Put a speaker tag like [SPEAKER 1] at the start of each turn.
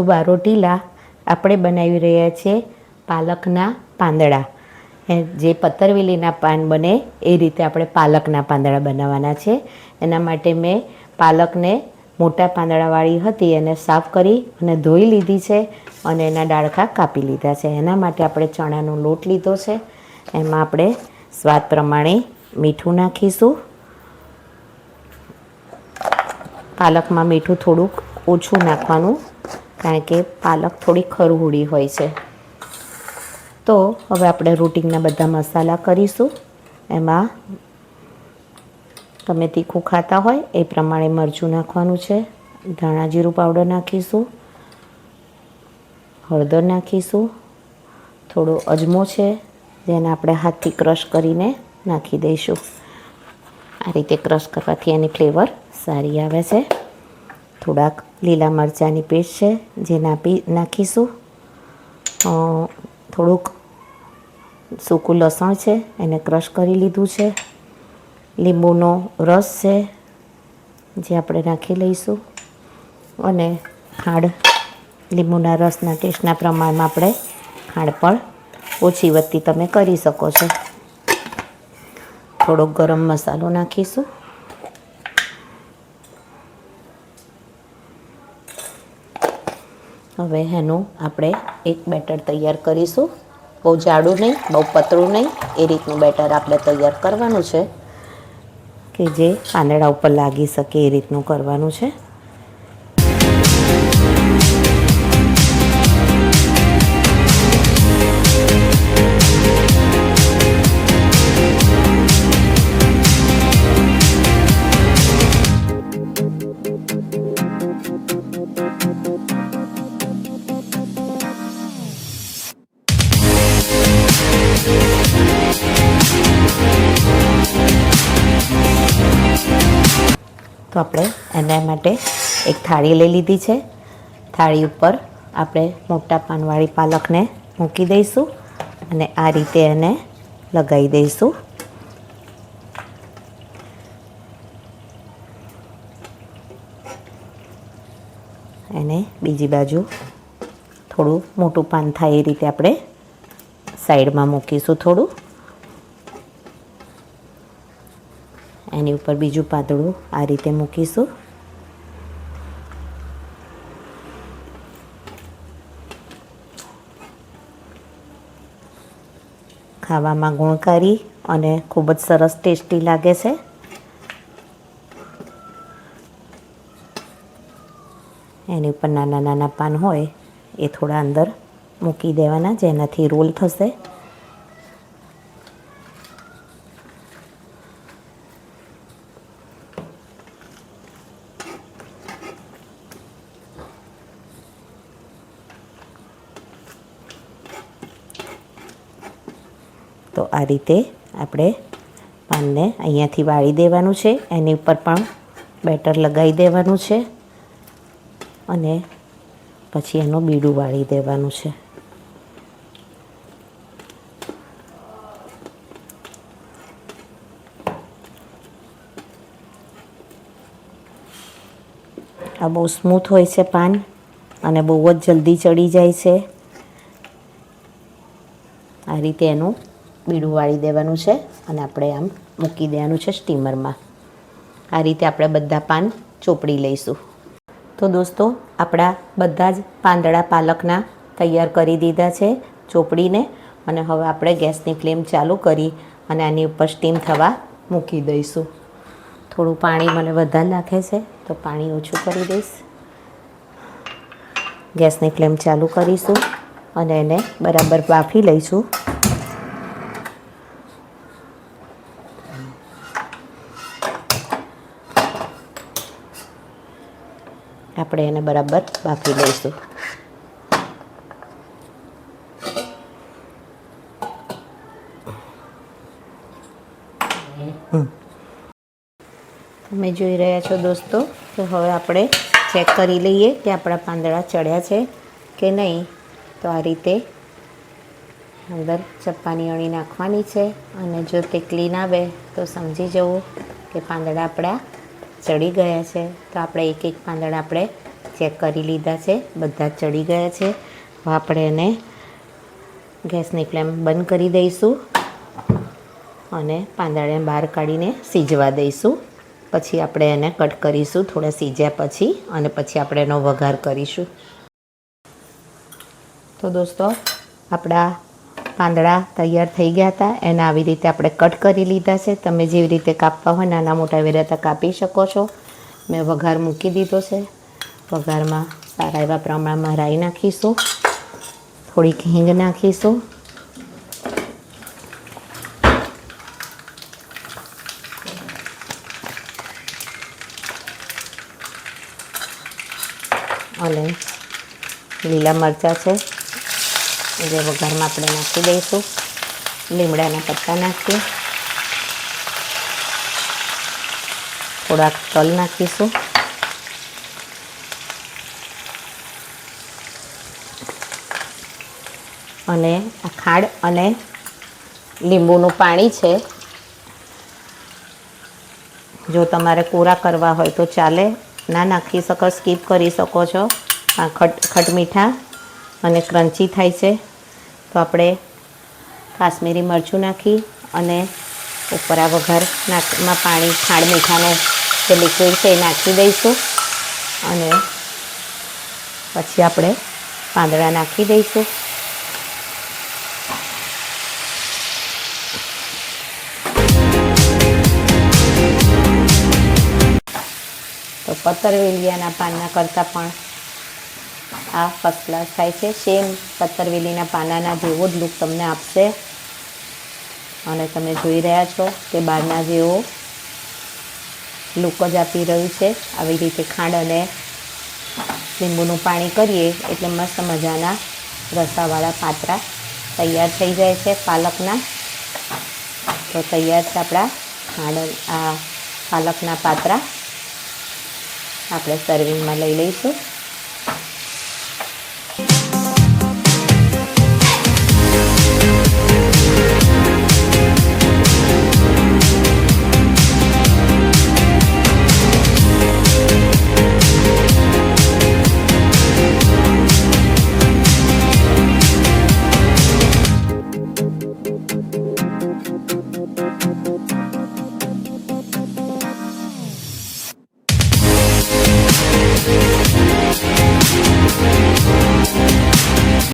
[SPEAKER 1] બારોટીલા આપણે બનાવી રહ્યા છીએ પાલકના પાંદડા. જે પતરવેલીના પાન બને એ રીતે આપણે પાલકના પાંદડા બનાવવાના છે. એના માટે મેં પાલકને મોટા પાંદડાવાળી હતી એને સાફ કરી અને ધોઈ લીધી છે અને એના ડાળખા કાપી લીધા છે. એના માટે આપણે ચણાનો લોટ લીધો છે. એમાં આપણે સ્વાદ પ્રમાણે મીઠું નાખીશું. પાલકમાં મીઠું થોડુંક ઓછું નાખવાનું, કારણ કે પાલક થોડી ખરહૂડી હોય છે. તો હવે આપણે રૂટિનના બધા મસાલા કરીશું. એમાં તમે તીખું ખાતા હોય એ પ્રમાણે મરચું નાખવાનું છે. ધાણા જીરું પાવડર નાખીશું, હળદર નાખીશું, થોડો અજમો છે જેને આપણે હાથથી ક્રશ કરીને નાખી દઈશું. આ રીતે ક્રશ કરવાથી એની ફ્લેવર સારી આવે છે. થોડાક લીલા મરચાંની પેસ્ટ છે જે નાખીશું. થોડુંક સૂકું લસણ છે એને ક્રશ કરી લીધું છે. લીંબુનો રસ છે જે આપણે નાખી લઈશું. અને ખાંડ, લીંબુના રસના ટેસ્ટના પ્રમાણમાં આપણે ખાંડ પણ ઓછી વધતી તમે કરી શકો છો. થોડોક ગરમ મસાલો નાખીશું. હવે એનું આપણે એક બેટર તૈયાર કરીશું. બહુ જાડું નહીં, બહુ પતળું નહીં, એ રીતનું બેટર આપણે તૈયાર કરવાનું છે કે જે પાંદડા ઉપર લાગી શકે એ રીતનું કરવાનું છે. તો આપણે એના માટે એક થાળી લઈ લીધી છે. થાળી ઉપર આપણે મોટા પાનવાળી પાલકને મૂકી દઈશું અને આ રીતે એને લગાવી દઈશું. એને બીજી બાજુ થોડું મોટું પાન થાય એ રીતે આપણે સાઈડમાં મૂકીશું. થોડું એની ઉપર બીજું પાતળું આ રીતે મૂકીશું. ખાવામાં ગુણકારી અને ખૂબ જ સરસ ટેસ્ટી લાગે છે. એની ઉપર નાના નાના પાન હોય એ થોડા અંદર મૂકી દેવાના, જેનાથી રોલ થશે. તો આ રીતે આપણે પાનને અહીંયાથી વાળી દેવાનું છે. એની ઉપર પણ બેટર લગાવી દેવાનું છે અને પછી એનું બીડું વાળી દેવાનું છે. આ બહુ સ્મૂથ હોય છે પાન અને બહુ જ જલ્દી ચડી જાય છે. આ રીતે એનું બીડું વાળી દેવાનું છે અને આપણે આમ મૂકી દેવાનું છે સ્ટીમરમાં. આ રીતે આપણે બધા પાન ચોપડી લઈશું. તો દોસ્તો, આપણા બધા જ પાંદડા પાલકના તૈયાર કરી દીધા છે ચોપડીને. અને હવે આપણે ગેસની ફ્લેમ ચાલુ કરી અને આની ઉપર સ્ટીમ થવા મૂકી દઈશું. થોડું પાણી મને વધારે લાગે છે તો પાણી ઓછું કરી દઈશ. ગેસની ફ્લેમ ચાલુ કરીશું અને એને બરાબર બાફી લઈશું. આપણે એને બરાબર બાફી લઈશું. તમે જોઈ રહ્યા છો દોસ્તો, તો હવે આપણે ચેક કરી લઈએ કે આપણા પાંદડા ચડ્યા છે કે નહીં. તો આ રીતે અંદર ચપ્પાની અણી નાખવાની છે અને જો તે ક્લીન આવે તો સમજી જવું કે પાંદડા આપણા ચડી ગયા છે. તો આપણે એક એક પાંદડા આપણે ચેક કરી લીધા છે, બધા જ ચડી ગયા છે. હવે આપણે એને ગેસની ફ્લેમ બંધ કરી દઈશું અને પાંદડાને બહાર કાઢીને સીજવા દઈશું. પછી આપણે એને કટ કરીશું થોડા સીજ્યા પછી, અને પછી આપણે એનો વઘાર કરીશું. તો દોસ્તો, આપણા પાંદડા તૈયાર થઈ ગયા હતા. એને આવી રીતે આપણે કટ કરી લીધા છે. તમે જેવી રીતે કાપવા હોય નાના મોટા એવી રીતે કાપી શકો છો. મેં વઘાર મૂકી દીધો છે. વઘારમાં સારા એવા પ્રમાણમાં રાઈ નાખીશું, થોડીક હિંગ નાખીશું, અને લીલા મરચાં છે જે વઘારમાં આપણે નાખી દઈશું. લીમડાના પત્તા નાખીએ, થોડાક તલ નાખીશું, અને આ ખાંડ અને લીંબુનું પાણી છે. જો તમારે કોરા કરવા હોય તો ચાલે, ના નાખી શકો, સ્કીપ કરી શકો છો. આ ખટ મીઠા અને ક્રન્ચી થાય છે. તો આપણે કાશ્મીરી મરચું નાખી અને ઉપર આ વઘારમાં પાણી ખાંડ મીઠાનો જે લિક્વિડ છે એ નાખી દઈશું, અને પછી આપણે પાંદડા નાખી દઈશું. તો પતરવેલિયાના પાનના કરતાં પણ આ ફર્સ્ટ ક્લાસ થાય છે. સેમ પતરવેલીના પાનાના જેવો જ લુક તમને આપશે, અને તમે જોઈ રહ્યા છો કે બહારના જેવો લુક જ આપી રહ્યું છે. આવી રીતે ખાંડ અને લીંબુનું પાણી કરીએ એટલે મસ્ત મજાના રસાવાળા પાત્રા તૈયાર થઈ જાય છે પાલકના. તો તૈયાર છે આપણા આ પાલકના પાત્રા. આપણે સર્વિંગમાં લઈ લઈશું.